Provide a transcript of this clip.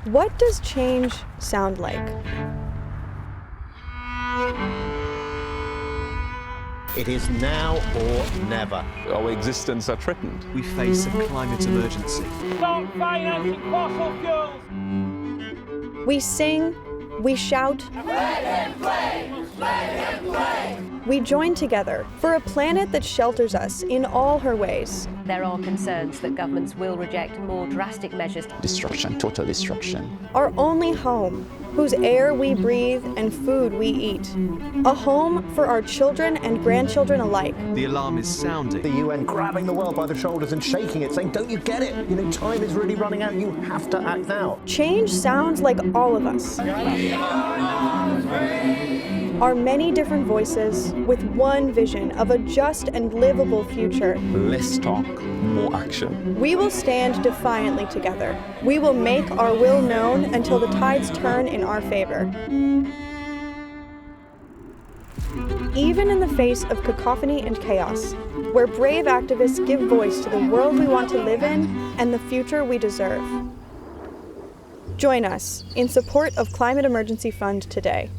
What does change sound like? It is now or never. Our existence are threatened. We face a climate emergency. Stop financing fossil fuels! We sing, we shout, we join together for a planet that shelters us in all her ways. There are concerns that governments will reject more drastic measures. Destruction, total destruction. Our only home, whose air we breathe and food we eat. A home for our children and grandchildren alike. The alarm is sounding. The UN grabbing the world by the shoulders and shaking it, saying, don't you get it? You know, time is really running out. You have to act now. Change sounds like all of us. Our many different voices with one vision of a just and livable future. Less talk, more action. We will stand defiantly together. We will make our will known until the tides turn in our favor. Even in the face of cacophony and chaos, where brave activists give voice to the world we want to live in and the future we deserve. Join us in support of Climate Emergency Fund today.